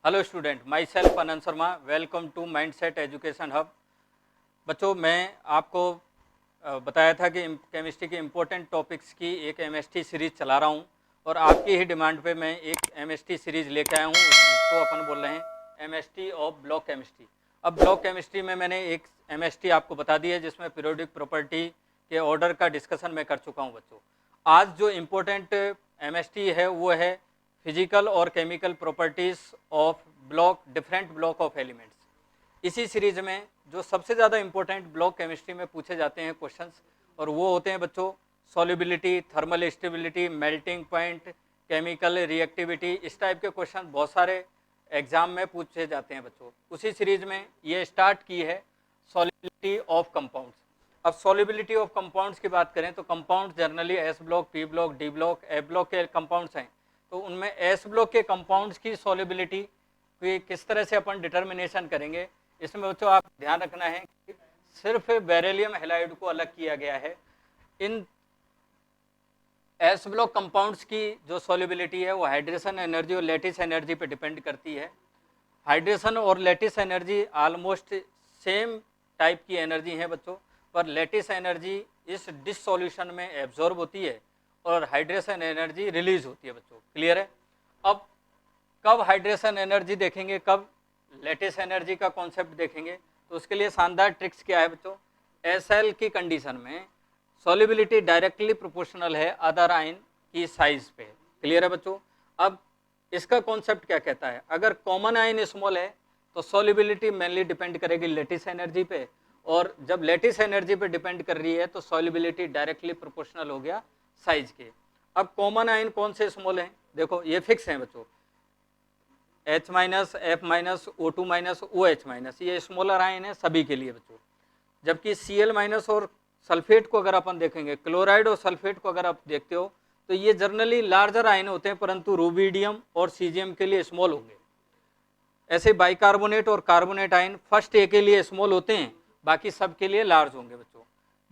Hello student, myself Anand Sharma, welcome to mindset education hub. बच्चों, मैं आपको बताया था कि केमिस्ट्री के इम्पोर्टेंट टॉपिक्स की एक एमएसटी सीरीज़ चला रहा हूँ और आपकी ही डिमांड पे मैं एक एमएसटी सीरीज़ लेके आया हूँ, जिसको अपन बोल रहे हैं एमएसटी ऑफ ब्लॉक केमिस्ट्री। अब ब्लॉक केमिस्ट्री में मैंने एक एमएसटी आपको बता दी है, जिसमें पीरियोडिक प्रॉपर्टी के ऑर्डर का डिस्कशन मैं कर चुका हूँ। बच्चों, आज जो इम्पोर्टेंट एमएसटी है वो है फिजिकल और chemical properties of block, different block of elements. इसी सीरीज में जो सबसे ज़्यादा इंपॉर्टेंट ब्लॉक केमिस्ट्री में पूछे जाते हैं क्वेश्चंस, और वो होते हैं बच्चों solubility, thermal stability, melting point, chemical reactivity. इस टाइप के क्वेश्चन बहुत सारे एग्जाम में पूछे जाते हैं बच्चों। उसी सीरीज में ये स्टार्ट की है सॉल्युबिलिटी ऑफ कंपाउंड्स। अब सॉल्युबिलिटी ऑफ कंपाउंड्स की बात करें तो compound generally S block, P block, D block, A block के कंपाउंड्स हैं। तो उनमें एस ब्लॉक के कंपाउंड्स की सॉल्युबिलिटी किस तरह से अपन डिटर्मिनेशन करेंगे, इसमें बच्चों आप ध्यान रखना है कि सिर्फ बेरिलियम हैलाइड को अलग किया गया है। इन एस ब्लॉक कंपाउंड्स की जो सॉल्युबिलिटी है वो हाइड्रेशन एनर्जी और लैटिस एनर्जी पे डिपेंड करती है। हाइड्रेशन और lattice energy almost same type की एनर्जी है बच्चों, पर लैटिस एनर्जी इस डिसोल्यूशन में एब्जॉर्ब होती है और हाइड्रेशन एनर्जी रिलीज होती है बच्चों। क्लियर है? अब कब हाइड्रेशन एनर्जी देखेंगे, कब लैटिस एनर्जी का कॉन्सेप्ट देखेंगे, तो उसके लिए शानदार ट्रिक्स क्या है बच्चों। एसएल की कंडीशन में सॉल्युबिलिटी डायरेक्टली प्रोपोर्शनल है अदर आयन की साइज पे। क्लियर है बच्चों? अब इसका कॉन्सेप्ट क्या कहता है, अगर कॉमन आयन स्मॉल है तो सॉल्युबिलिटी मेनली डिपेंड करेगी लैटिस एनर्जी पे, और जब लैटिस एनर्जी पे डिपेंड कर रही है तो सॉल्युबिलिटी डायरेक्टली प्रोपोर्शनल हो गया साइज के। अब कॉमन आयन कौन से स्मॉल हैं, देखो ये फिक्स हैं बच्चों, H minus, F minus, O2 minus, OH minus, ये स्मॉलर आयन है सभी के लिए बच्चों। जबकि Cl माइनस और सल्फेट को अगर अपन देखेंगे, क्लोराइड और सल्फेट को अगर आप देखते हो तो ये जनरली लार्जर आयन होते हैं, परंतु रूबिडियम और सीजियम के लिए स्मॉल होंगे। ऐसे बाइकार्बोनेट और कार्बोनेट आयन फर्स्ट ए के लिए स्मॉल होते हैं, बाकी सब के लिए लार्ज होंगे बच्चों।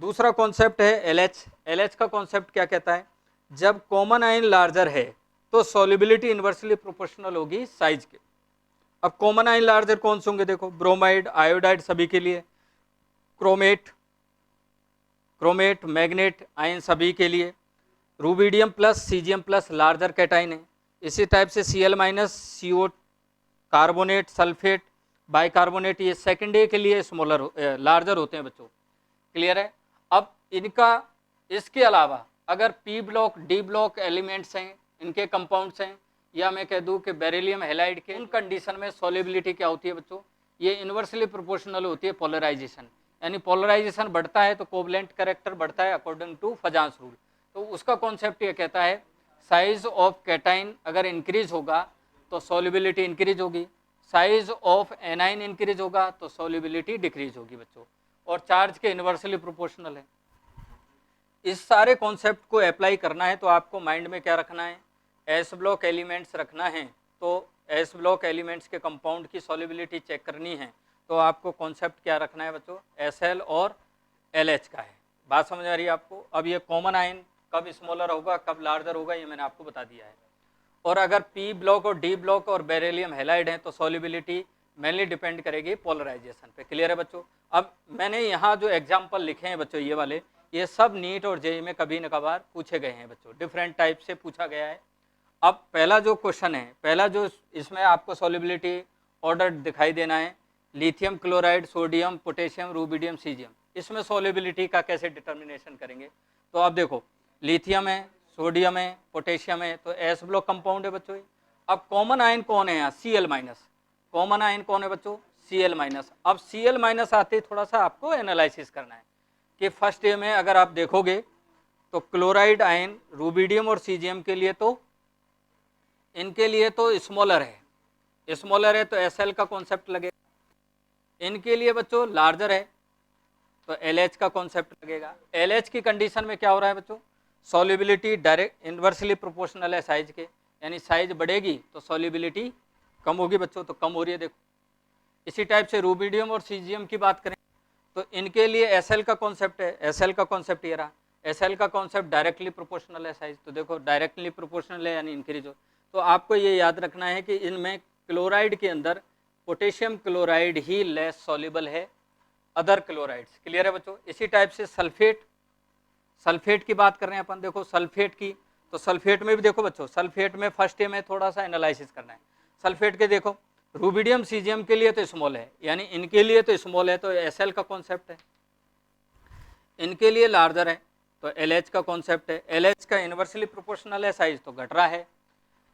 दूसरा कॉन्सेप्ट है LH। LH का कॉन्सेप्ट क्या कहता है, जब कॉमन आयन लार्जर है तो सॉल्युबिलिटी इनवर्सली प्रोपोर्शनल होगी साइज के। अब कॉमन आयन लार्जर कौन से होंगे, देखो ब्रोमाइड, आयोडाइड सभी के लिए, क्रोमेट, मैग्नेट आयन सभी के लिए, rubidium plus, caesium plus larger cation है। इसी टाइप से Cl minus, CO, carbonate, sulphate, bicarbonate, ये सेकेंड ए के लिए स्मॉलर लार्जर होते हैं बच्चों। क्लियर है? अब इनका इसके अलावा अगर P block, D block elements हैं, इनके कंपाउंड्स हैं, या मैं कह दूं कि बेरिलियम हैलाइड के, उन कंडीशन में सॉल्युबिलिटी क्या होती है बच्चों, ये इनवर्सली प्रोपोर्शनल होती है पोलराइजेशन। यानी पोलराइजेशन बढ़ता है तो कोवलेंट कैरेक्टर बढ़ता है अकॉर्डिंग टू फजांस रूल। तो उसका कॉन्सेप्ट ये कहता है साइज ऑफ कैटाइन अगर इंक्रीज होगा तो सॉल्युबिलिटी इंक्रीज होगी, साइज ऑफ एनाइन इंक्रीज होगा तो सॉल्युबिलिटी डिक्रीज होगी बच्चों, और चार्ज के इनवर्सली प्रोपोर्शनल है। इस सारे कॉन्सेप्ट को अप्लाई करना है तो आपको माइंड में क्या रखना है, एस ब्लॉक एलिमेंट्स रखना है। तो एस ब्लॉक एलिमेंट्स के कंपाउंड की सॉल्युबिलिटी चेक करनी है तो आपको कॉन्सेप्ट क्या रखना है बच्चों, एसएल और एलएच का है। बात समझ आ रही है आपको? अब ये कॉमन आयन कब स्मॉलर होगा, कब लार्जर होगा, ये मैंने आपको बता दिया है। और अगर पी ब्लॉक और डी ब्लॉक और बेरिलियम हैलाइड हैं तो सॉल्युबिलिटी मेनली डिपेंड करेगी पोलराइजेशन पे। क्लियर है बच्चों? अब मैंने यहाँ जो एग्जाम्पल लिखे हैं बच्चों, ये वाले, ये सब नीट और जेईई में कभी न कभार पूछे गए हैं बच्चों, डिफरेंट टाइप से पूछा गया है। अब पहला जो क्वेश्चन है, पहला जो इसमें आपको सॉल्युबिलिटी ऑर्डर दिखाई देना है, lithium chloride, sodium, potassium, rubidium, caesium, इसमें सॉल्युबिलिटी का कैसे डिटर्मिनेशन करेंगे। तो आप देखो, लिथियम है, सोडियम है, पोटेशियम है, तो एस ब्लॉक कंपाउंड है बच्चों। अब कॉमन आयन कौन है यहाँ, Cl माइनस। कॉमन आयन कौन है बच्चों, Cl माइनस। अब Cl माइनस आते थोड़ा सा आपको एनालिसिस करना है कि फर्स्ट ए में अगर आप देखोगे तो क्लोराइड आयन रूबिडियम और सीजियम के लिए तो इनके लिए तो स्मॉलर है, स्मॉलर है तो एसएल का कॉन्सेप्ट लगेगा। इनके लिए बच्चों लार्जर है तो एलएच का कॉन्सेप्ट लगेगा। एलएच की कंडीशन में क्या हो रहा है बच्चों, सॉल्युबिलिटी डायरेक्ट इनवर्सली प्रोपोर्शनल है साइज के, यानी साइज बढ़ेगी तो सॉल्युबिलिटी कम होगी बच्चों, तो कम हो रही है देखो। इसी टाइप से रूबिडियम और सीजियम की बात करें तो इनके लिए एसएल का कॉन्सेप्ट है, एसएल का कॉन्सेप्ट ये रहा, एसएल का कॉन्सेप्ट डायरेक्टली प्रोपोर्शनल है साइज, तो देखो डायरेक्टली प्रोपोर्शनल है यानी इंक्रीज हो। तो आपको ये याद रखना है कि इनमें क्लोराइड के अंदर पोटेशियम क्लोराइड ही लेस सॉल्युबल है अदर क्लोराइड्स। क्लियर है बच्चों। इसी टाइप से सल्फेट, सल्फेट की बात कर रहे हैं अपन, देखो सल्फेट की, तो सल्फेट में भी देखो बच्चों, सल्फेट में फर्स्ट में थोड़ा सा एनालिसिस करना है। सल्फेट के देखो रूबिडियम सीजियम के लिए तो स्मॉल है, यानी इनके लिए तो स्मॉल है, तो एसएल का कॉन्सेप्ट है। इनके लिए लार्जर है तो एलएच का कॉन्सेप्ट है। एलएच का इनवर्सली प्रोपोर्शनल है साइज तो घट रहा है।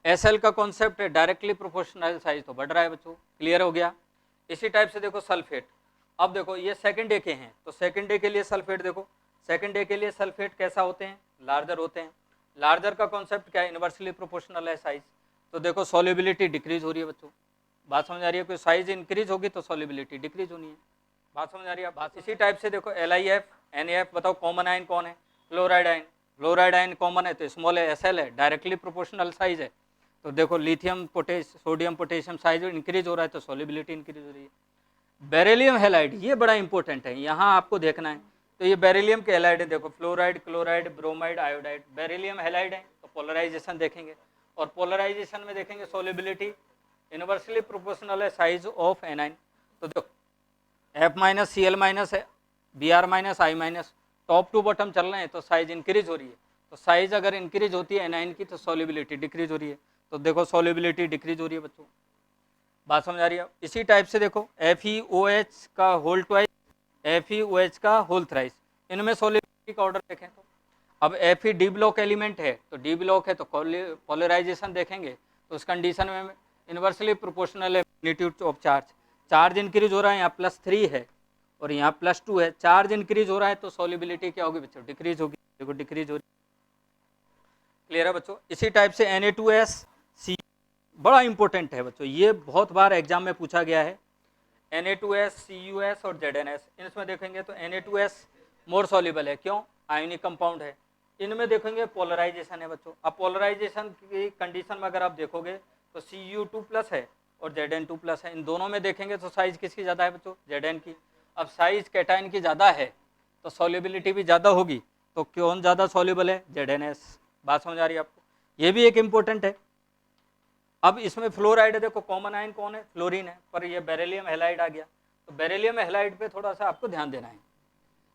एसएल का कॉन्सेप्ट है डायरेक्टली प्रोपोर्शनल साइज तो बढ़ रहा है बच्चों। क्लियर हो गया। इसी टाइप से देखो सल्फेट, अब देखो ये सेकंड डे के हैं तो सेकंड डे के लिए सल्फेट देखो, सेकंड डे के लिए सल्फेट कैसा होते हैं, लार्जर होते हैं। लार्जर का कॉन्सेप्ट क्या है, इनवर्सली प्रोपोर्शनल है साइज, तो देखो सॉल्युबिलिटी डिक्रीज हो रही है बच्चों। बात समझ आ रही है, कोई साइज इंक्रीज होगी तो सॉल्युबिलिटी डिक्रीज होनी है। बात समझ आ रही है बात। इसी टाइप से देखो LiF NaF, बताओ कॉमन आयन कौन है, fluoride ion. Fluoride ion common है तो स्मॉल है, SL है, डायरेक्टली प्रोपोर्शनल साइज है, तो देखो lithium sodium potassium size increase हो रहा है तो सॉल्युबिलिटी इंक्रीज हो रही है। बेरिलियम हैलाइड, ये बड़ा इंपॉर्टेंट है, यहाँ आपको देखना है, तो ये बेरिलियम के हैलाइड है, देखो fluoride, chloride, bromide, iodide, beryllium halide है, तो पोलराइजेशन देखेंगे, और पोलराइजेशन में देखेंगे सॉल्युबिलिटी इनवर्सली प्रोपोर्शनल है साइज ऑफ एनाइन, तो देखो F माइनस Cl माइनस है, Br minus I minus, top to bottom चल रहे हैं तो साइज इंक्रीज हो रही है, तो साइज अगर इंक्रीज होती है एनाइन की तो सॉल्युबिलिटी डिक्रीज हो रही है, तो देखो सॉल्युबिलिटी डिक्रीज हो रही है बच्चों। बात समझ आ रही है। इसी टाइप से देखो FeOH का होल ट्वाइस, FeOH का होल थ्राइस, इनमें सॉल्युबिलिटी का ऑर्डर देखें तो अब Fe डी ब्लॉक एलिमेंट है तो डी ब्लॉक है तो पोलराइजेशन देखेंगे तो उस कंडीशन में इनवर्सली प्रोपोर्शनल है magnitude of charge, charge increase हो रहा है, यहाँ +3 है और यहाँ +2 है, चार्ज इंक्रीज हो रहा है तो सॉल्युबिलिटी क्या होगी बच्चों, डिक्रीज होगी, देखो डिक्रीज हो रही है। क्लियर है बच्चों। इसी टाइप से Na2S बड़ा इंपॉर्टेंट है बच्चों, ये बहुत बार एग्जाम में पूछा गया है। Na2S, CuS और ZnS, इसमें देखेंगे तो Na2S मोर सॉल्युबल है, क्यों, आयोनिक कंपाउंड है। इनमें देखेंगे पोलराइजेशन है बच्चों, अब पोलराइजेशन की कंडीशन में अगर आप देखोगे तो Cu2+ है और Zn2+ है, इन दोनों में देखेंगे तो साइज किसकी ज़्यादा है बच्चों, Zn की। अब साइज कैटाइन की ज़्यादा है तो सॉल्युबिलिटी भी ज़्यादा होगी, तो कौन ज़्यादा सॉल्युबल है, ZnS। बात समझ आ रही है आपको, ये भी एक इम्पोर्टेंट है। अब इसमें फ्लोराइड है, देखो कॉमन आयन कौन है, फ्लोरीन है, पर ये बेरिलियम हैलाइड आ गया, तो बेरिलियम हैलाइड पे थोड़ा सा आपको ध्यान देना है।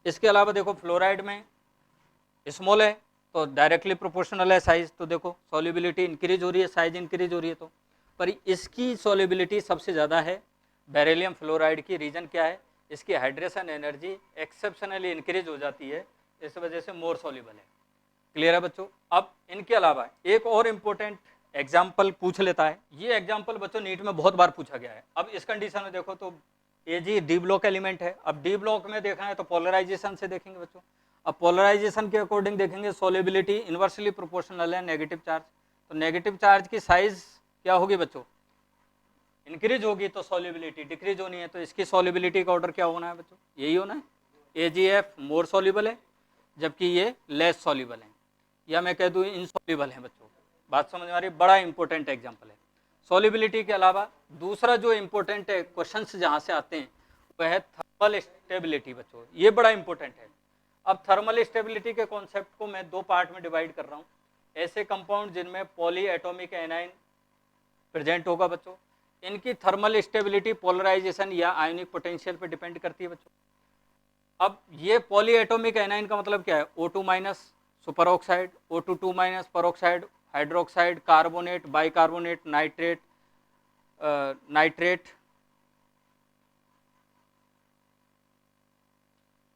इसके अलावा देखो फ्लोराइड में स्मॉल है तो डायरेक्टली प्रोपोर्शनल है साइज, तो देखो सॉल्युबिलिटी इंक्रीज हो रही है, साइज इंक्रीज हो रही है, तो पर इसकी सॉल्युबिलिटी सबसे ज़्यादा है बेरिलियम फ्लोराइड की। रीजन क्या है, इसकी हाइड्रेशन एनर्जी एक्सेप्शनली इंक्रीज हो जाती है, इस वजह से मोर सॉल्युबल है। क्लियर है बच्चों। अब इनके अलावा एक और इम्पोर्टेंट एग्जाम्पल पूछ लेता है, ये एग्जाम्पल बच्चों नीट में बहुत बार पूछा गया है। अब इस कंडीशन में देखो तो Ag डी ब्लॉक एलिमेंट है, अब डी ब्लॉक में देखना है तो पोलराइजेशन से देखेंगे बच्चों, अब पोलराइजेशन के अकॉर्डिंग देखेंगे सॉल्युबिलिटी इनवर्सली प्रोपोर्शनल है नेगेटिव चार्ज, तो नेगेटिव चार्ज की साइज क्या होगी बच्चों, इंक्रीज होगी, तो सॉल्युबिलिटी डिक्रीज होनी है, तो इसकी सॉल्युबिलिटी का ऑर्डर क्या होना है बच्चों, यही होना है, AgF मोर सॉल्युबल है जबकि ये लेस सॉल्युबल है, या मैं कह दूँ इनसॉल्युबल है बच्चों। बात समझ में आ रही है, बड़ा इंपॉर्टेंट एग्जाम्पल है। सॉल्युबिलिटी के अलावा दूसरा जो इंपॉर्टेंट है क्वेश्चंस जहाँ से आते हैं वह है थर्मल स्टेबिलिटी बच्चों, ये बड़ा इंपॉर्टेंट है। अब थर्मल स्टेबिलिटी के कॉन्सेप्ट को मैं दो पार्ट में डिवाइड कर रहा हूँ, ऐसे कंपाउंड जिनमें पॉली एटॉमिक एनाइन प्रेजेंट होगा बच्चों, इनकी थर्मल स्टेबिलिटी पोलराइजेशन या आयोनिक पोटेंशियल पर डिपेंड करती है बच्चों। अब ये पॉली एटॉमिक एनाइन का मतलब क्या है, O2 minus super oxide, O2 minus peroxide, hydroxide, carbonate, bicarbonate, nitrate, nitrate,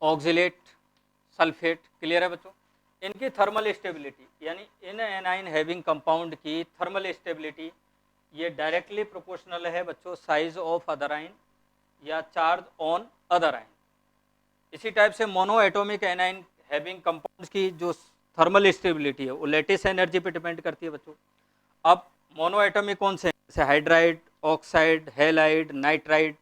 oxalate, sulphate. Clear है बच्चों। इनकी थर्मल स्टेबिलिटी यानी इन एनाइन हैविंग कंपाउंड की थर्मल स्टेबिलिटी ये डायरेक्टली प्रोपोर्शनल है बच्चों साइज ऑफ अदर आयन या चार्ज ऑन अदर आयन। इसी टाइप से mono atomic anion having compounds की जो थर्मल स्टेबिलिटी है वो लेटिस एनर्जी पे डिपेंड करती है बच्चों। अब मोनो एटॉमिक कौन से हैं, जैसे हाइड्राइड, ऑक्साइड, हैलाइड, नाइट्राइड,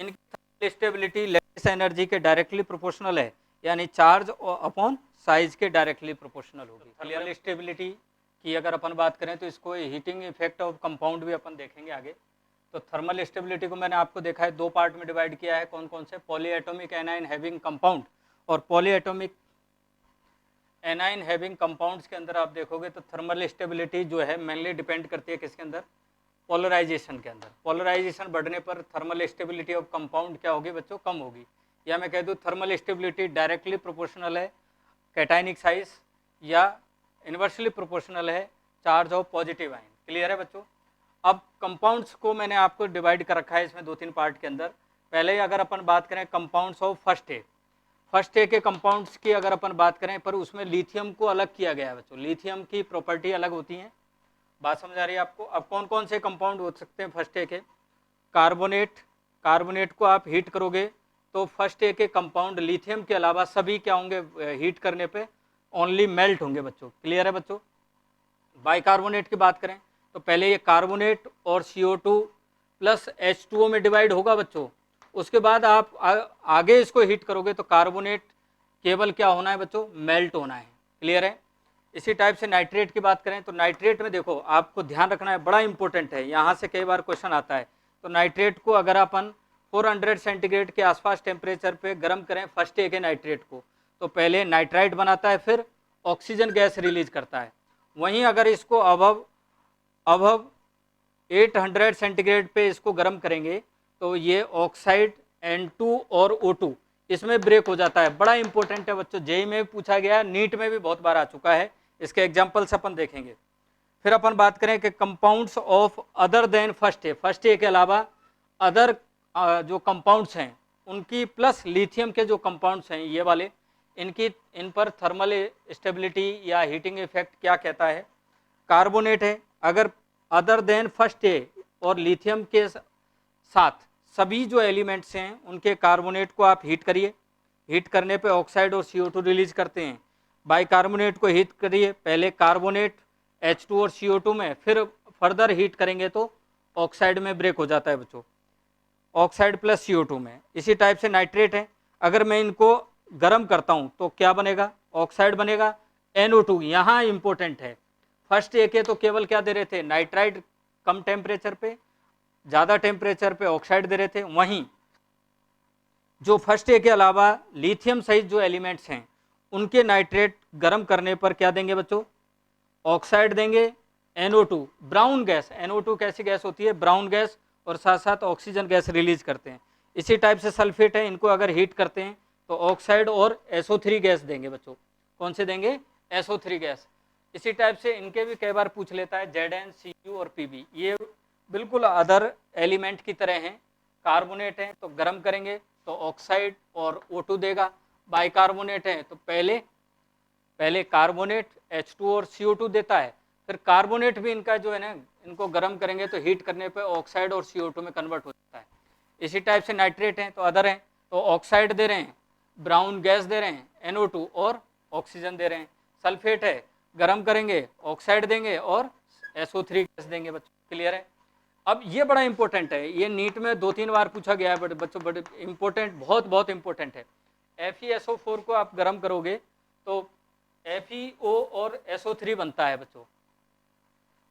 इनकी थर्मल स्टेबिलिटी लेटिस एनर्जी के डायरेक्टली प्रोपोर्शनल है, यानी चार्ज अपॉन साइज के डायरेक्टली प्रोपोर्शनल होगी। थर्मल स्टेबिलिटी की अगर अपन बात करें तो इसको हीटिंग इफेक्ट ऑफ कंपाउंड भी अपन देखेंगे आगे। तो थर्मल स्टेबिलिटी को मैंने आपको देखा है दो पार्ट में डिवाइड किया है, कौन कौन से, poly atomic anion having compound और poly atomic anion having compounds के अंदर आप देखोगे तो थर्मल स्टेबिलिटी जो है मेनली डिपेंड करती है किसके अंदर, पोलराइजेशन के अंदर। पोलराइजेशन बढ़ने पर थर्मल स्टेबिलिटी ऑफ कंपाउंड क्या होगी बच्चों, कम होगी। या मैं कह दूँ थर्मल स्टेबिलिटी डायरेक्टली प्रोपोर्शनल है कैटायनिक साइज या इन्वर्सली प्रोपोर्शनल है charge of positive ion. Clear है बच्चों। अब कंपाउंड्स को मैंने आपको डिवाइड कर रखा है इसमें 2-3 पार्ट के अंदर। पहले अगर अपन बात करें कंपाउंड्स ऑफ फर्स्ट ए के कंपाउंड्स की अगर अपन बात करें, पर उसमें लिथियम को अलग किया गया है बच्चों। लिथियम की प्रॉपर्टी अलग होती है, बात समझ आ रही है आपको। अब कौन कौन से कंपाउंड हो सकते हैं फर्स्ट ए के, कार्बोनेट को आप हीट करोगे तो फर्स्ट ए के कंपाउंड लिथियम के अलावा सभी क्या होंगे, हीट करने पे ओनली मेल्ट होंगे बच्चों। क्लियर है बच्चों। बाइकार्बोनेट की बात करें तो पहले ये कार्बोनेट और CO2 प्लस H2O में डिवाइड होगा बच्चों। उसके बाद आप आगे इसको हीट करोगे तो कार्बोनेट केवल क्या होना है बच्चों, मेल्ट होना है। क्लियर है। इसी टाइप से नाइट्रेट की बात करें तो नाइट्रेट में देखो आपको ध्यान रखना है, बड़ा इंपॉर्टेंट है, यहाँ से कई बार क्वेश्चन आता है। तो नाइट्रेट को अगर अपन 400 सेंटीग्रेड के आसपास टेम्परेचर पे गर्म करें फर्स्ट ए के नाइट्रेट को, तो पहले नाइट्राइट बनाता है, फिर ऑक्सीजन गैस रिलीज करता है। वहीं अगर इसको अबव 800 सेंटीग्रेड पे इसको गर्म करेंगे तो ये ऑक्साइड N2 और O2 इसमें ब्रेक हो जाता है। बड़ा इंपॉर्टेंट है बच्चों, जेई में भी पूछा गया, नीट में भी बहुत बार आ चुका है। इसके एग्जाम्पल्स अपन देखेंगे। फिर अपन बात करें कि compounds of other than first A के अलावा अदर जो कंपाउंड्स हैं उनकी प्लस लिथियम के जो कंपाउंड्स हैं ये वाले, इन पर थर्मल स्टेबिलिटी या हीटिंग इफेक्ट क्या कहता है। कार्बोनेट है, अगर अदर देन फर्स्ट ए और लिथियम के साथ सभी जो एलिमेंट्स हैं उनके कार्बोनेट को आप हीट करिए, हीट करने पे ऑक्साइड और CO2 रिलीज करते हैं। बाइकार्बोनेट को हीट करिए, पहले कार्बोनेट H2 और CO2 में, फिर फर्दर हीट करेंगे तो ऑक्साइड में ब्रेक हो जाता है बच्चों, ऑक्साइड प्लस CO2 में। इसी टाइप से नाइट्रेट है, अगर मैं इनको गर्म करता हूं तो क्या बनेगा, ऑक्साइड बनेगा, NO2। यहाँ इंपॉर्टेंट है, फर्स्ट ए के तो केवल क्या दे रहे थे, नाइट्राइट कम टेम्परेचर पे, ज़्यादा टेम्परेचर पे ऑक्साइड दे रहे थे। वहीं जो फर्स्ट ए के अलावा लिथियम सहित जो एलिमेंट्स हैं उनके नाइट्रेट गर्म करने पर क्या देंगे बच्चों, ऑक्साइड देंगे, NO2 ब्राउन गैस। NO2 कैसी गैस होती है, ब्राउन गैस, और साथ साथ ऑक्सीजन गैस रिलीज करते हैं। इसी टाइप से सल्फेट है, इनको अगर हीट करते हैं तो ऑक्साइड और SO3 गैस देंगे बच्चों। कौन से देंगे, SO3 गैस। इसी टाइप से इनके भी कई बार पूछ लेता है Zn, Cu और Pb, ये बिल्कुल अदर एलिमेंट की तरह हैं। कार्बोनेट है तो गर्म करेंगे तो ऑक्साइड और O2 देगा। बाइकार्बोनेट है तो पहले कार्बोनेट H2 और CO2 देता है, फिर कार्बोनेट भी इनका जो है ना, इनको गर्म करेंगे तो हीट करने पे ऑक्साइड और CO2 में कन्वर्ट हो जाता है। इसी टाइप से नाइट्रेट हैं तो अदर हैं, तो ऑक्साइड दे रहे हैं, ब्राउन गैस दे रहे हैं, NO2 और ऑक्सीजन दे रहे हैं। सल्फेट है, गर्म करेंगे ऑक्साइड देंगे और SO3 गैस देंगे बच्चों। क्लियर है। अब ये बड़ा इंपॉर्टेंट है, ये नीट में 2-3 बार पूछा गया है बच्चों, बड़े इंपॉर्टेंट, बहुत इंपॉर्टेंट है। FeSO4 को आप गर्म करोगे तो FeO और SO3 बनता है बच्चों।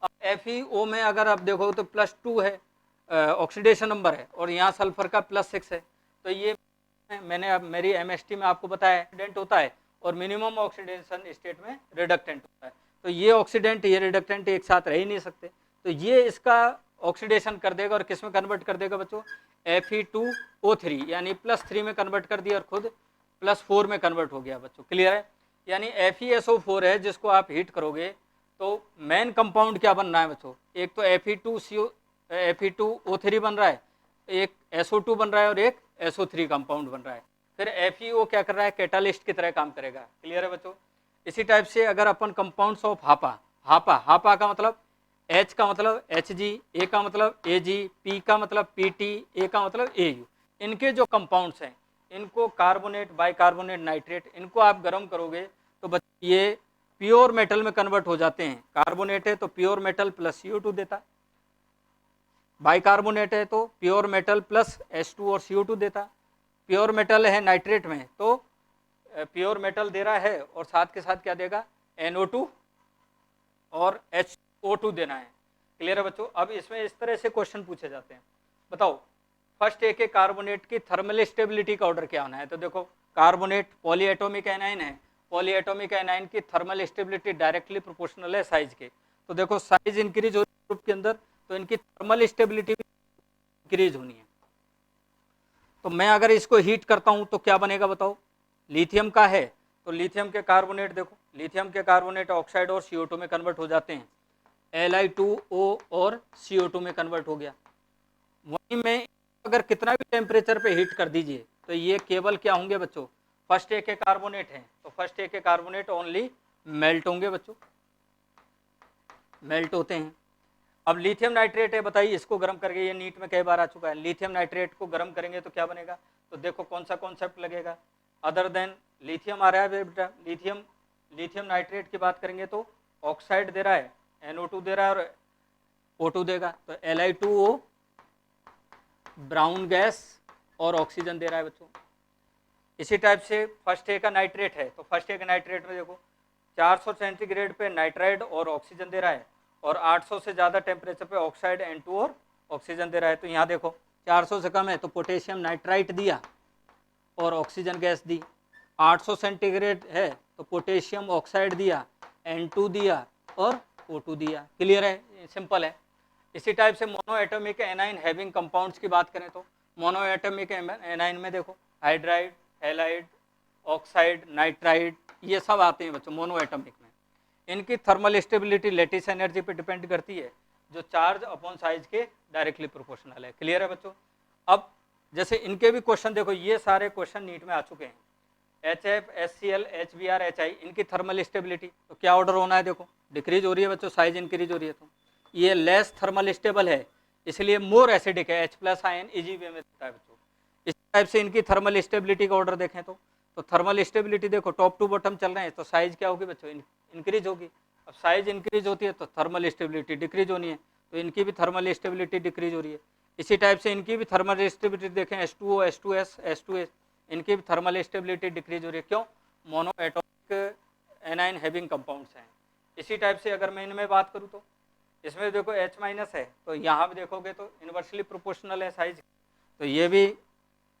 अब FeO में अगर आप देखो तो +2 है ऑक्सीडेशन नंबर है, और यहाँ सल्फर का +6 है। तो ये मैंने अब मेरी MST में आपको बताया ऑक्सीडेंट होता है और मिनिमम ऑक्सीडेशन स्टेट में रिडक्टेंट होता है। तो ये ऑक्सीडेंट ये रिडक्टेंट एक साथ रह ही नहीं सकते, तो ये इसका ऑक्सीडेशन कर देगा और किस में कन्वर्ट कर देगा बच्चों, Fe2O3 यानी +3 में कन्वर्ट कर दिया और खुद +4 में कन्वर्ट हो गया बच्चों। क्लियर है। यानी FeSO4 है जिसको आप हीट करोगे तो मेन कंपाउंड क्या बन रहा है बच्चों, एक तो Fe2O3 बन रहा है, एक SO2 बन रहा है और एक SO3 कंपाउंड बन रहा है। फिर FeO क्या कर रहा है, कैटालिस्ट की तरह काम करेगा। क्लियर है बच्चों। इसी टाइप से अगर अपन कंपाउंड्स ऑफ हापा का मतलब H का मतलब Hg, A का मतलब Ag, P का मतलब Pt, A का मतलब Au, इनके जो कंपाउंड्स हैं इनको कार्बोनेट, बाइकार्बोनेट, नाइट्रेट, इनको आप गर्म करोगे तो ये प्योर मेटल में कन्वर्ट हो जाते हैं। कार्बोनेट है तो प्योर मेटल प्लस CO2 देता, बाइकार्बोनेट है तो प्योर मेटल प्लस H2 और CO2 देता, प्योर मेटल है नाइट्रेट में तो प्योर मेटल दे रहा है और साथ के साथ क्या देगा, NO2 और HO2 देना है। क्लियर है बच्चों। अब इसमें इस तरह से क्वेश्चन पूछे जाते हैं, बताओ फर्स्ट ए के कार्बोनेट की थर्मल स्टेबिलिटी का ऑर्डर क्या होना है। तो देखो कार्बोनेट पॉलीएटॉमिक एनाइन है, पॉलीएटॉमिक एनाइन की थर्मल स्टेबिलिटी डायरेक्टली प्रोपोर्शनल है साइज के। तो देखो साइज इंक्रीज हो ग्रुप के अंदर तो इनकी थर्मल स्टेबिलिटी भी इंक्रीज होनी है। तो मैं अगर इसको हीट करता हूं तो क्या बनेगा बताओ, लिथियम का है तो लिथियम के कार्बोनेट देखो, लिथियम के कार्बोनेट ऑक्साइड और CO2 में कन्वर्ट हो जाते हैं, Li2O और CO2 में कन्वर्ट हो गया। वहीं में अगर कितना भी टेम्परेचर पे हीट कर दीजिए तो ये केवल क्या होंगे बच्चों, फर्स्ट ए के कार्बोनेट हैं, तो फर्स्ट ए के कार्बोनेट ओनली मेल्ट होंगे बच्चों, मेल्ट होते हैं। अब लिथियम नाइट्रेट है, बताइए इसको गर्म करके, ये नीट में कई बार आ चुका है, लिथियम नाइट्रेट को गर्म करेंगे तो क्या बनेगा, तो देखो कौन सा कॉन्सेप्ट लगेगा, अदर देन लिथियम आ रहा है बेटा, लिथियम लिथियम नाइट्रेट की बात करेंगे तो ऑक्साइड दे रहा है, NO2 दे रहा है और O2 देगा, तो Li2O ब्राउन गैस और ऑक्सीजन दे रहा है बच्चों। इसी टाइप से फर्स्ट ए का नाइट्रेट है, तो फर्स्ट ए के नाइट्रेट में देखो 400 सेंटीग्रेड पे नाइट्राइड और ऑक्सीजन दे रहा है, और 800 से ज़्यादा टेम्परेचर पे ऑक्साइड N2 और ऑक्सीजन दे रहा है। तो यहाँ देखो 400 से कम है तो पोटेशियम नाइट्राइट दिया और ऑक्सीजन गैस दी, 800 सेंटीग्रेड है तो पोटेशियम ऑक्साइड दिया, N2 दिया और O2 दिया। क्लियर है, सिंपल है। इसी टाइप से mono atomic anion having compounds की बात करें तो मोनो एटॉमिक एनाइन में देखो हाइड्राइड, हैलाइड, ऑक्साइड, नाइट्राइड, ये सब आते हैं बच्चों मोनो एटॉमिक में। इनकी थर्मल स्टेबिलिटी लेटिस एनर्जी पे डिपेंड करती है, जो चार्ज अपॉन साइज के डायरेक्टली प्रोपोर्शनल है। क्लियर है बच्चों। अब जैसे इनके भी क्वेश्चन देखो, ये सारे क्वेश्चन नीट में आ चुके हैं, HF, HCl, HBr, HI, इनकी थर्मल स्टेबिलिटी तो क्या ऑर्डर होना है, देखो डिक्रीज हो रही है बच्चों, साइज इंक्रीज हो रही है, तो ये लेस थर्मल स्टेबल है इसलिए मोर एसिडिक है, H+ आयन इजी वे में देता है बच्चों। इस टाइप से इनकी थर्मल स्टेबिलिटी का ऑर्डर देखें तो थर्मल स्टेबिलिटी देखो टॉप टू बॉटम चल रहे हैं, तो साइज क्या होगी बच्चों, इंक्रीज होगी। अब साइज इंक्रीज होती है तो थर्मल स्टेबिलिटी डिक्रीज होनी है, तो इनकी भी थर्मल स्टेबिलिटी डिक्रीज हो रही है। इसी टाइप से इनकी भी थर्मल स्टेबिलिटी देखें, H2O, H2S, H2S, इनकी भी थर्मल स्टेबिलिटी डिक्रीज हो रही है। क्यों, mono atomic anion having compounds हैं। इसी टाइप से अगर मैं इनमें बात करूँ तो इसमें देखो H- है, तो यहाँ भी देखोगे तो इन्वर्सली प्रोपोर्शनल है साइज, तो ये भी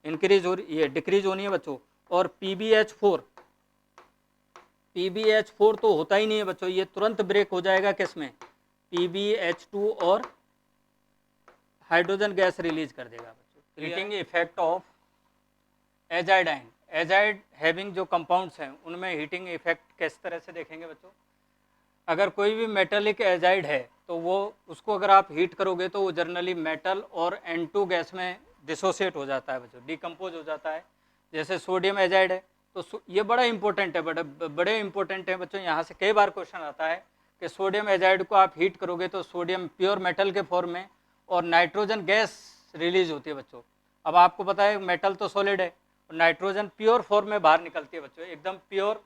इंक्रीज हो रही, ये डिक्रीज होनी है बच्चों। और PbH4 तो होता ही नहीं है बच्चों, ये तुरंत ब्रेक हो जाएगा किसमें, PbH2 और हाइड्रोजन गैस रिलीज कर देगा बच्चों। Heating effect of azidine, azide having जो कंपाउंड्स हैं उनमें हीटिंग इफेक्ट किस तरह से देखेंगे बच्चों। अगर कोई भी मेटलिक एजाइड है तो वो उसको अगर आप हीट करोगे तो वो जनरली मेटल और N2 गैस में डिसोसिएट हो जाता है बच्चों, डिकम्पोज हो जाता है। जैसे सोडियम एजाइड है तो ये बड़ा इंपॉर्टेंट है, बड़े इंपॉर्टेंट है बच्चों, यहाँ से कई बार क्वेश्चन आता है कि सोडियम एजाइड को आप हीट करोगे तो सोडियम प्योर मेटल के फॉर्म में और नाइट्रोजन गैस रिलीज होती है बच्चों। अब आपको पता है मेटल तो सॉलिड है और नाइट्रोजन प्योर फॉर्म में बाहर निकलती है बच्चों, एकदम प्योर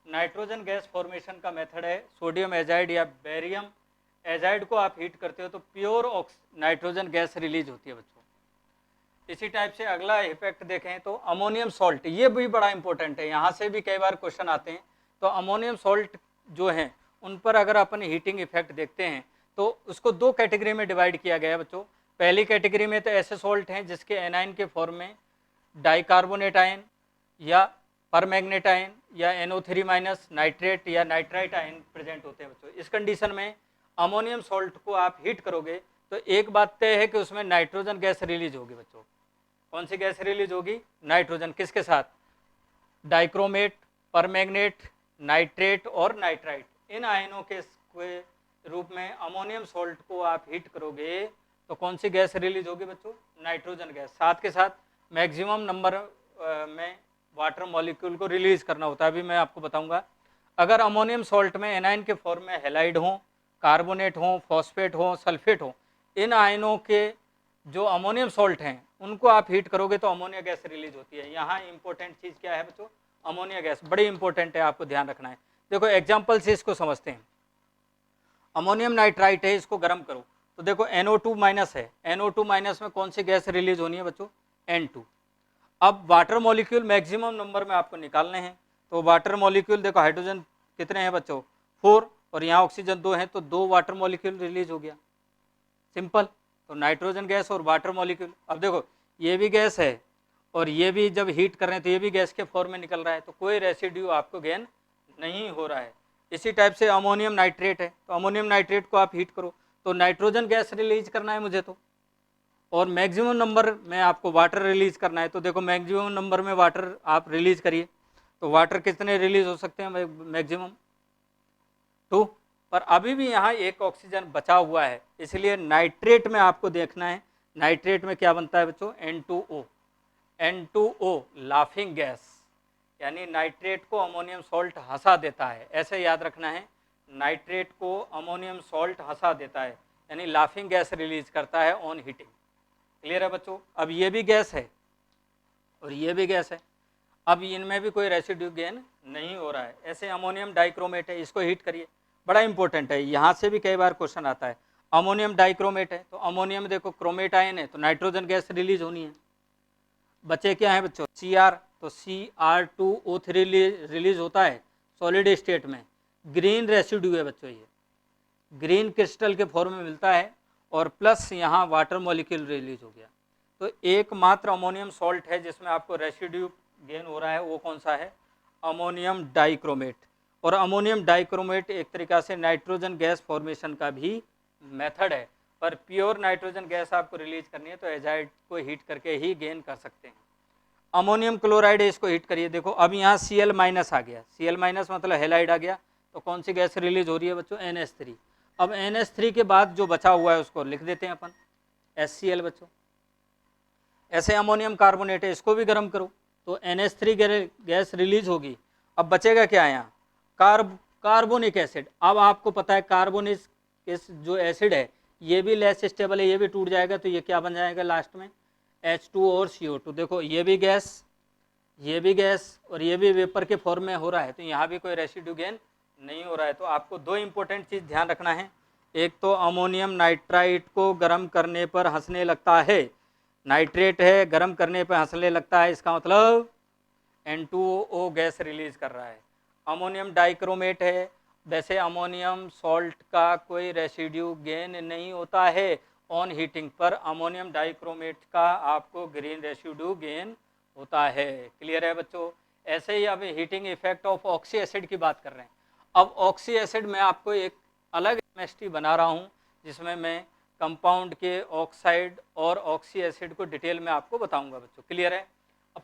नाइट्रोजन गैस फॉर्मेशन का मेथड है सोडियम एजाइड या बेरियम एजाइड को आप हीट करते हो तो प्योर नाइट्रोजन गैस रिलीज होती है बच्चों। इसी टाइप से अगला इफेक्ट देखें तो अमोनियम सॉल्ट, ये भी बड़ा इंपॉर्टेंट है, यहाँ से भी कई बार क्वेश्चन आते हैं। तो अमोनियम सॉल्ट जो हैं उन पर अगर अपन हीटिंग इफेक्ट देखते हैं तो उसको दो कैटेगरी में डिवाइड किया गया है बच्चों। पहली कैटेगरी में तो ऐसे सॉल्ट हैं जिसके एनाइन के फॉर्म में डाइकार्बोनेट आयन या परमैग्नेट आयन या NO3- नाइट्रेट या नाइट्राइट आयन प्रेजेंट होते हैं बच्चों। इस कंडीशन में अमोनियम सॉल्ट को आप हीट करोगे तो एक बात तय है कि उसमें नाइट्रोजन गैस रिलीज होगी बच्चों। कौन सी गैस रिलीज होगी, नाइट्रोजन, किसके साथ, डाइक्रोमेट, परमैग्नेट, नाइट्रेट और नाइट्राइट, इन आयनों के रूप में अमोनियम सॉल्ट को आप हीट करोगे तो कौन सी गैस रिलीज होगी बच्चों, नाइट्रोजन गैस। साथ के साथ मैक्सिमम नंबर में वाटर मॉलिक्यूल को रिलीज करना होता है, अभी मैं आपको बताऊंगा। अगर अमोनियम सॉल्ट में एनाइन के फॉर्म में हैलाइड हो, कार्बोनेट हो, फॉस्फेट हो, सल्फेट हो, इन आयनों के जो अमोनियम सॉल्ट हैं उनको आप हीट करोगे तो अमोनिया गैस रिलीज होती है। यहाँ इंपॉर्टेंट चीज़ क्या है बच्चों, अमोनिया गैस बड़ी इंपॉर्टेंट है, आपको ध्यान रखना है। देखो एग्जाम्पल से इसको समझते हैं। अमोनियम नाइट्राइट है, इसको गर्म करो तो देखो NO2- है, NO2- में कौन सी गैस रिलीज होनी है बच्चों, N2। अब वाटर मॉलिक्यूल मैक्सिमम नंबर में आपको निकालने हैं, तो वाटर मॉलिक्यूल देखो हाइड्रोजन कितने हैं बच्चों, 4, और यहाँ ऑक्सीजन 2 है, तो 2 वाटर मॉलिक्यूल रिलीज हो गया, सिंपल। तो नाइट्रोजन गैस और वाटर मॉलिक्यूल। अब देखो ये भी गैस है और ये भी जब हीट कर रहे हैं तो ये भी गैस के फॉर्म में निकल रहा है, तो कोई रेसिड्यू आपको गेन नहीं हो रहा है। इसी टाइप से अमोनियम नाइट्रेट है, तो अमोनियम नाइट्रेट को आप हीट करो तो नाइट्रोजन गैस रिलीज करना है मुझे तो, और मैक्सिमम नंबर में आपको वाटर रिलीज करना है। तो देखो मैक्सिमम नंबर में वाटर आप रिलीज करिए, तो वाटर कितने रिलीज हो सकते हैं मैक्सिमम 2, पर अभी भी यहाँ एक ऑक्सीजन बचा हुआ है, इसलिए नाइट्रेट में आपको देखना है। नाइट्रेट में क्या बनता है बच्चों? N2O। N2O लाफिंग गैस, यानी नाइट्रेट को अमोनियम सॉल्ट हंसा देता है, ऐसे याद रखना है। नाइट्रेट को अमोनियम सॉल्ट हंसा देता है, यानी लाफिंग गैस रिलीज करता है ऑन हीटिंग। क्लियर है बच्चों? अब ये भी गैस है और ये भी गैस है, अब इनमें भी कोई रेसिड्यू गेन नहीं हो रहा है। ऐसे अमोनियम डाइक्रोमेट है, इसको हीट करिए, बड़ा इंपॉर्टेंट है, यहाँ से भी कई बार क्वेश्चन आता है। अमोनियम डाइक्रोमेट है, तो अमोनियम देखो क्रोमेट आयन है, तो नाइट्रोजन गैस रिलीज होनी है। बचे क्या है बच्चों? Cr, तो Cr2O3 रिलीज होता है सॉलिड स्टेट में, ग्रीन रेसिड्यू है बच्चों, ये ग्रीन क्रिस्टल के फॉर्म में मिलता है, और प्लस यहाँ वाटर मॉलिक्यूल रिलीज हो गया। तो एकमात्र अमोनियम सॉल्ट है जिसमें आपको रेसिड्यू गेन हो रहा है, वो कौन सा है? Ammonium dichromate. और अमोनियम डाइक्रोमेट एक तरीका से नाइट्रोजन गैस फॉर्मेशन का भी मेथड है, पर प्योर नाइट्रोजन गैस आपको रिलीज करनी है तो एजाइड को हीट करके ही गेन कर सकते हैं। अमोनियम क्लोराइड है, इसको हीट करिए, देखो अब यहाँ Cl माइनस आ गया, Cl माइनस मतलब हेलाइड आ गया, तो कौन सी गैस रिलीज हो रही है बच्चों? NH3। अब NH3 के बाद जो बचा हुआ है उसको लिख देते हैं अपन HCl बच्चों। ऐसे अमोनियम कार्बोनेट है, इसको भी गर्म करो तो NH3 गैस रिलीज होगी। अब बचेगा क्या यहाँ? Carbonic acid. अब आपको पता है कार्बोनिक जो एसिड है ये भी लेस स्टेबल है, ये भी टूट जाएगा, तो ये क्या बन जाएगा लास्ट में? H2 और CO2। देखो ये भी गैस, ये भी गैस, और ये भी वेपर के फॉर्म में हो रहा है, तो यहाँ भी कोई रेसिड्यू गेन नहीं हो रहा है। तो आपको दो इंपॉर्टेंट चीज़ ध्यान रखना है, एक तो अमोनियम नाइट्राइट को गर्म करने पर हंसने लगता है, नाइट्रेट है गर्म करने पर हंसने लगता है, इसका मतलब N2O गैस रिलीज कर रहा है। अमोनियम डाइक्रोमेट है, वैसे अमोनियम सॉल्ट का कोई रेसिड्यू गेन नहीं होता है ऑन हीटिंग, पर अमोनियम डाइक्रोमेट का आपको ग्रीन रेसिड्यू गेन होता है। क्लियर है बच्चों? ऐसे ही अब heating effect of oxy acid की बात कर रहे हैं। अब ऑक्सी एसिड में आपको एक अलग केमिस्ट्री बना रहा हूँ, जिसमें मैं कंपाउंड के ऑक्साइड और ऑक्सी एसिड को डिटेल में आपको बताऊंगा बच्चों। क्लियर है?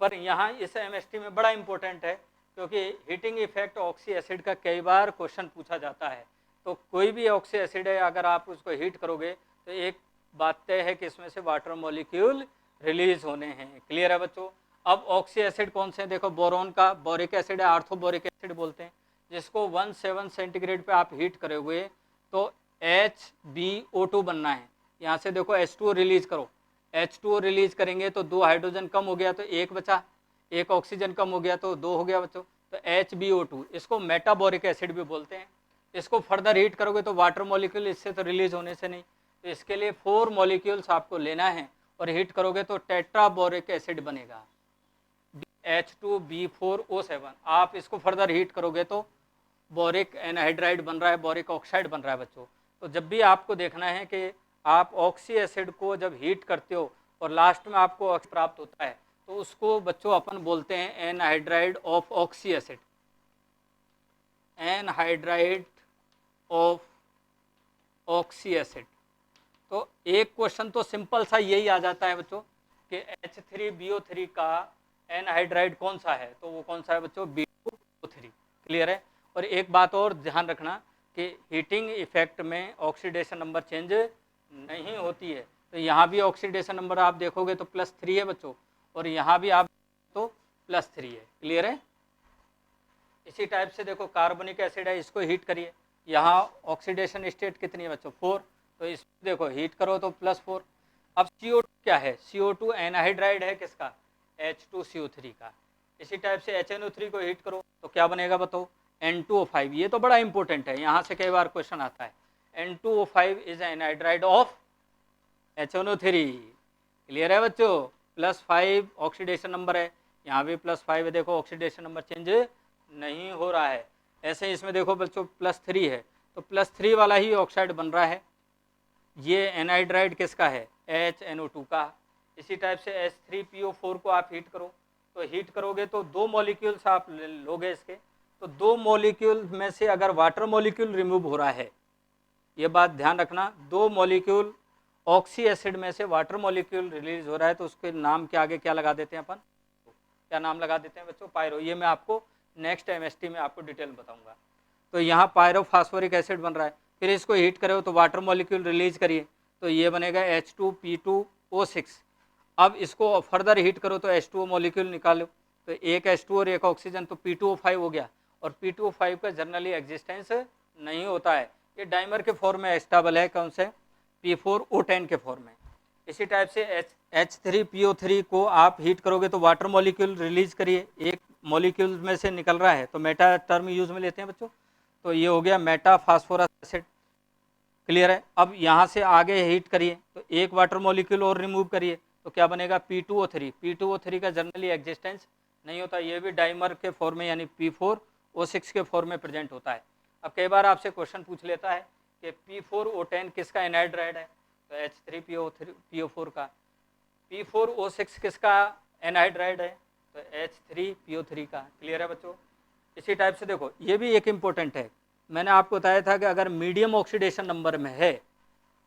पर यहाँ इस केमिस्ट्री में बड़ा इंपॉर्टेंट है, क्योंकि हीटिंग इफेक्ट ऑक्सी एसिड का कई बार क्वेश्चन पूछा जाता है। तो कोई भी ऑक्सी एसिड है, अगर आप उसको हीट करोगे तो एक बात तय है कि इसमें से वाटर मॉलिक्यूल रिलीज होने हैं। क्लियर है बच्चों? अब ऑक्सी एसिड कौन से हैं? देखो बोरोन का बोरिक एसिड है, आर्थोबोरिक एसिड बोलते हैं, जिसको 17 सेंटीग्रेड पे आप हीट करोगे तो HbO2 बनना है। यहाँ से देखो H2O रिलीज करो, H2O रिलीज करेंगे तो 2 हाइड्रोजन कम हो गया तो 1 बचा, 1 ऑक्सीजन कम हो गया तो 2 हो गया बच्चों, तो HbO2, इसको मेटाबोरिक एसिड भी बोलते हैं। इसको फर्दर हीट करोगे तो वाटर मॉलिक्यूल इससे तो रिलीज होने से नहीं, तो इसके लिए 4 मॉलिक्यूल्स आपको लेना है, और हीट करोगे तो टेट्राबोरिक एसिड बनेगा, H2B4O7। आप इसको फर्दर हीट करोगे तो बोरिक एनहाइड्राइड बन रहा है, बोरिक ऑक्साइड बन रहा है बच्चों। तो जब भी आपको देखना है कि आप ऑक्सी एसिड को जब हीट करते हो और लास्ट में आपको ऑक्सी प्राप्त होता है, तो उसको बच्चों अपन बोलते हैं anhydride of oxy acid, anhydride of oxy acid. तो एक क्वेश्चन तो सिंपल सा यही आ जाता है बच्चों कि H3BO3 का एनहाइड्राइड कौन सा है, तो वो कौन सा है बच्चों? B2O3। क्लियर है? और एक बात और ध्यान रखना कि हीटिंग इफेक्ट में ऑक्सीडेशन नंबर चेंज नहीं होती है, तो यहाँ भी ऑक्सीडेशन नंबर आप देखोगे तो +3 है बच्चों, और यहाँ भी आप तो +3 है। क्लियर है? इसी टाइप से देखो कार्बोनिक एसिड है, इसको हीट करिए, यहाँ ऑक्सीडेशन स्टेट कितनी है बच्चों? 4, तो इस देखो हीट करो तो +4। अब CO2 क्या है? CO2 एनहाइड्राइड है किसका? H2CO3 का। इसी टाइप से HNO3 को हीट करो तो क्या बनेगा बताओ? N2O5। ये तो बड़ा इंपॉर्टेंट है, यहाँ से कई बार क्वेश्चन आता है। N2O5 is anhydride of HNO3। Clear है बच्चों? +5 ऑक्सीडेशन नंबर है, यहाँ भी +5 है, देखो ऑक्सीडेशन नंबर चेंज नहीं हो रहा है। ऐसे इसमें देखो बच्चों +3 है, तो +3 वाला ही ऑक्साइड बन रहा है। ये एनहाइड्राइड किसका है? HNO2 का। इसी टाइप से H3PO4 को आप हीट करो, तो हीट करोगे तो 2 मॉलिक्यूल्स आप लोगे इसके, तो 2 मॉलिक्यूल में से अगर वाटर मॉलिक्यूल रिमूव हो रहा है ये बात ध्यान रखना, 2 मॉलिक्यूल ऑक्सी एसिड में से वाटर मॉलिक्यूल रिलीज हो रहा है तो उसके नाम के आगे क्या लगा देते हैं अपन, क्या नाम लगा देते हैं बच्चों, पायरो। ये मैं आपको नेक्स्ट एमएसटी में आपको डिटेल बताऊंगा। तो यहाँ पायरोफॉस्फोरिक एसिड बन रहा है, फिर इसको हीट करो तो वाटर मॉलिक्यूल रिलीज करिए तो ये बनेगा H2P2O6। अब इसको फर्दर हीट करो तो H2O मॉलिक्यूल निकालो तो एक H2 और एक ऑक्सीजन, तो P2O5 हो गया। और P2O5 का जनरली एग्जिस्टेंस नहीं होता है, ये डाइमर के फॉर्म में स्टेबल है, कौन से, P4O10 के फॉर्म में। इसी टाइप से H3PO3 को आप हीट करोगे तो वाटर मॉलिक्यूल रिलीज करिए, एक मॉलिक्यूल में से निकल रहा है तो मेटा टर्म यूज में लेते हैं बच्चों, तो ये हो गया मेटा फास्फोरस एसिड। क्लियर है। अब यहाँ से आगे हीट करिए तो एक वाटर मॉलिक्यूल और रिमूव करिए तो क्या बनेगा, P2O3। P2O3 का जनरली एग्जिस्टेंस नहीं होता, ये भी डाइमर के फॉर्म में यानी P4O6 के फॉर्म में प्रेजेंट होता है। अब कई बार आपसे क्वेश्चन पूछ लेता है कि P4O10 किसका एनाहाइड्राइड है, तो H3PO4 का। P4O6 किसका एनाहाइड्राइड है, तो H3PO3 का। क्लियर है बच्चों। इसी टाइप से देखो ये भी एक इम्पोर्टेंट है, मैंने आपको बताया था कि अगर मीडियम ऑक्सीडेशन नंबर में है,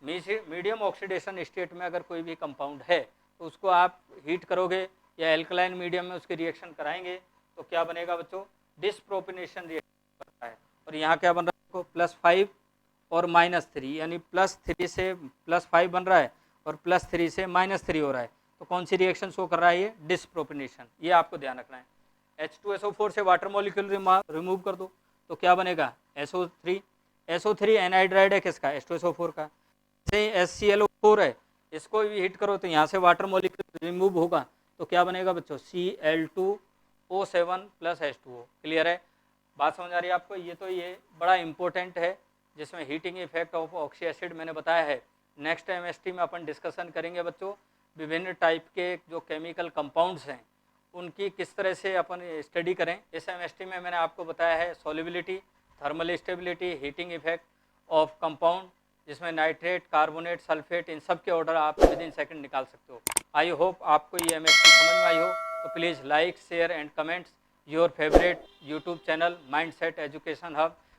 मीडियम ऑक्सीडेशन स्टेट में अगर कोई भी कंपाउंड है तो उसको आप हीट करोगे या एल्कलाइन मीडियम में उसके रिएक्शन कराएंगे तो क्या बनेगा बच्चों, डिसप्रोपेनेशन रिएक्शन बनता है। और यहाँ क्या बन रहा है, +5 और -3, यानी +3 से +5 बन रहा है और +3 से -3 हो रहा है, तो कौन सी रिएक्शन शो कर रहा है, ये डिसप्रोपेनेशन। ये आपको ध्यान रखना है। H2SO4 से वाटर मॉलिक्यूल रिमूव कर दो तो क्या बनेगा, SO3। SO3 एनहाइड्राइड है किसका, H2SO4 का। से HClO4 है, इसको भी हीट करो तो यहाँ से वाटर मॉलिक्यूल रिमूव होगा तो क्या बनेगा बच्चों, Cl2O7 + H2O। क्लियर है, बात समझ आ रही है आपको। ये बड़ा इंपॉर्टेंट है जिसमें heating effect of oxy acid मैंने बताया है। नेक्स्ट एमएसटी में अपन डिस्कशन करेंगे बच्चों, विभिन्न टाइप के जो केमिकल कंपाउंड्स हैं उनकी किस तरह से अपन स्टडी करें। इस एमएसटी में मैंने आपको बताया है solubility, thermal stability, heating effect of compound, जिसमें नाइट्रेट, कार्बोनेट, सल्फेट, इन सब के ऑर्डर आप विदिन सेकंड निकाल सकते हो। आई होप आपको ये एमएसटी समझ में आई हो, तो please like, share and comments your favourite YouTube channel mindset education hub.